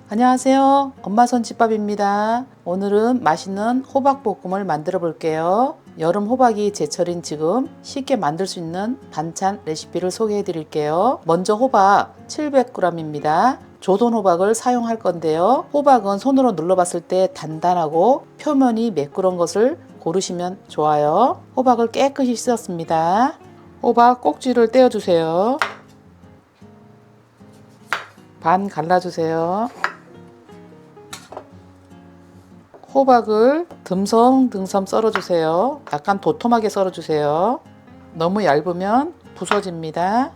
안녕하세요. 엄마 손집밥입니다. 오늘은 맛있는 호박볶음을 만들어 볼게요. 여름 호박이 제철인 지금 쉽게 만들 수 있는 반찬 레시피를 소개해 드릴게요. 먼저 호박 700g입니다. 조던 호박을 사용할 건데요. 호박은 손으로 눌러봤을 때 단단하고 표면이 매끄러운 것을 고르시면 좋아요. 호박을 깨끗이 씻었습니다. 호박 꼭지를 떼어주세요. 반 갈라주세요. 호박을 듬성듬성 썰어주세요. 약간 도톰하게 썰어주세요. 너무 얇으면 부서집니다.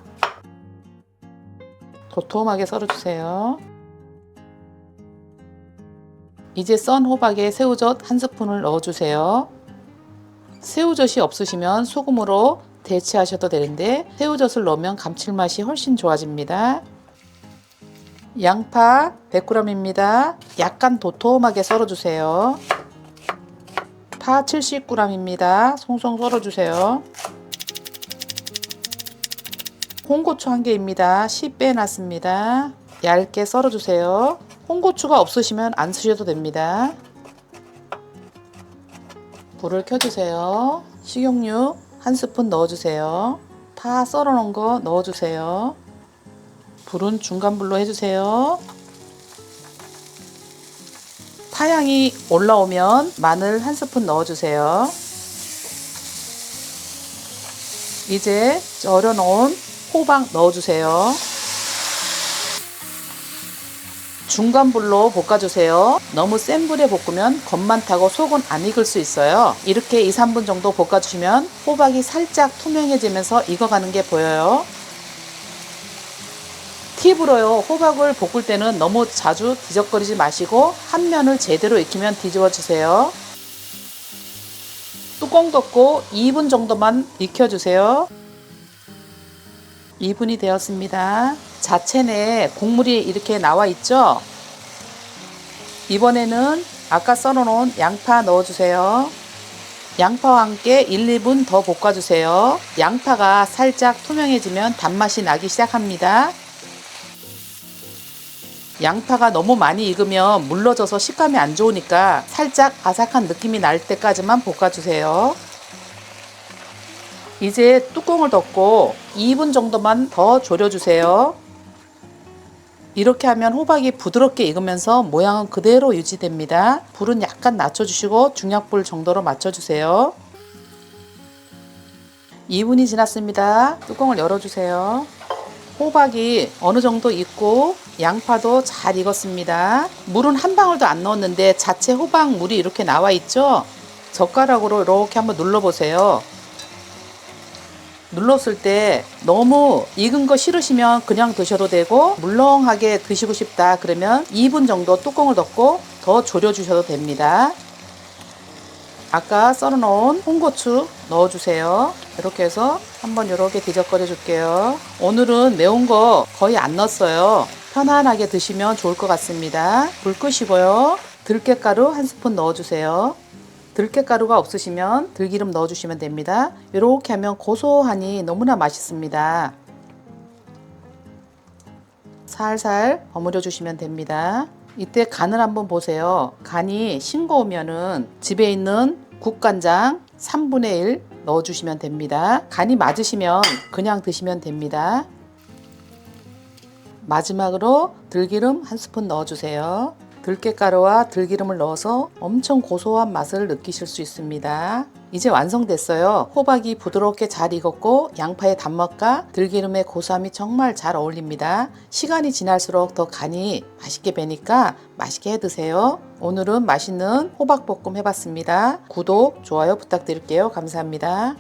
도톰하게 썰어주세요. 이제 썬 호박에 새우젓 1스푼을 넣어주세요. 새우젓이 없으시면 소금으로 대체하셔도 되는데 새우젓을 넣으면 감칠맛이 훨씬 좋아집니다. 양파 100g입니다. 약간 도톰하게 썰어주세요. 파 70g입니다. 송송 썰어주세요. 홍고추 1개입니다. 씨 빼놨습니다. 얇게 썰어주세요. 홍고추가 없으시면 안 쓰셔도 됩니다. 불을 켜주세요. 식용유 1스푼 넣어주세요. 파 썰어놓은 거 넣어주세요. 불은 중간불로 해주세요. 파향이 올라오면 마늘 1스푼 넣어주세요. 이제 절여놓은 호박 넣어주세요. 중간불로 볶아주세요. 너무 센 불에 볶으면 겉만 타고 속은 안 익을 수 있어요. 이렇게 2~3분 정도 볶아주시면 호박이 살짝 투명해지면서 익어가는 게 보여요. 팁으로요, 호박을 볶을 때는 너무 자주 뒤적거리지 마시고 한 면을 제대로 익히면 뒤집어 주세요. 뚜껑 덮고 2분 정도만 익혀주세요. 2분이 되었습니다. 자체 내에 국물이 이렇게 나와 있죠? 이번에는 아까 썰어놓은 양파 넣어주세요. 양파와 함께 1~2분 더 볶아주세요. 양파가 살짝 투명해지면 단맛이 나기 시작합니다. 양파가 너무 많이 익으면 물러져서 식감이 안 좋으니까 살짝 아삭한 느낌이 날 때까지만 볶아주세요. 이제 뚜껑을 덮고 2분 정도만 더 졸여주세요. 이렇게 하면 호박이 부드럽게 익으면서 모양은 그대로 유지됩니다. 불은 약간 낮춰주시고 중약불 정도로 맞춰주세요. 2분이 지났습니다. 뚜껑을 열어주세요. 호박이 어느 정도 익고 양파도 잘 익었습니다. 물은 한 방울도 안 넣었는데 자체 호박 물이 이렇게 나와 있죠? 젓가락으로 이렇게 한번 눌러보세요. 눌렀을 때 너무 익은 거 싫으시면 그냥 드셔도 되고 물렁하게 드시고 싶다 그러면 2분 정도 뚜껑을 덮고 더 졸여 주셔도 됩니다. 아까 썰어놓은 홍고추 넣어주세요. 이렇게 해서 한번 이렇게 뒤적거려 줄게요. 오늘은 매운 거 거의 안 넣었어요. 편안하게 드시면 좋을 것 같습니다. 불 끄시고요. 들깨가루 1스푼 넣어주세요. 들깨가루가 없으시면 들기름 넣어주시면 됩니다. 이렇게 하면 고소하니 너무나 맛있습니다. 살살 버무려 주시면 됩니다. 이때 간을 한번 보세요. 간이 싱거우면은 집에 있는 국간장 3분의 1 넣어주시면 됩니다. 간이 맞으시면 그냥 드시면 됩니다. 마지막으로 들기름 1스푼 넣어주세요. 들깨가루와 들기름을 넣어서 엄청 고소한 맛을 느끼실 수 있습니다. 이제 완성됐어요. 호박이 부드럽게 잘 익었고 양파의 단맛과 들기름의 고소함이 정말 잘 어울립니다. 시간이 지날수록 더 간이 맛있게 배니까 맛있게 해 드세요. 오늘은 맛있는 호박볶음 해봤습니다. 구독, 좋아요 부탁드릴게요. 감사합니다.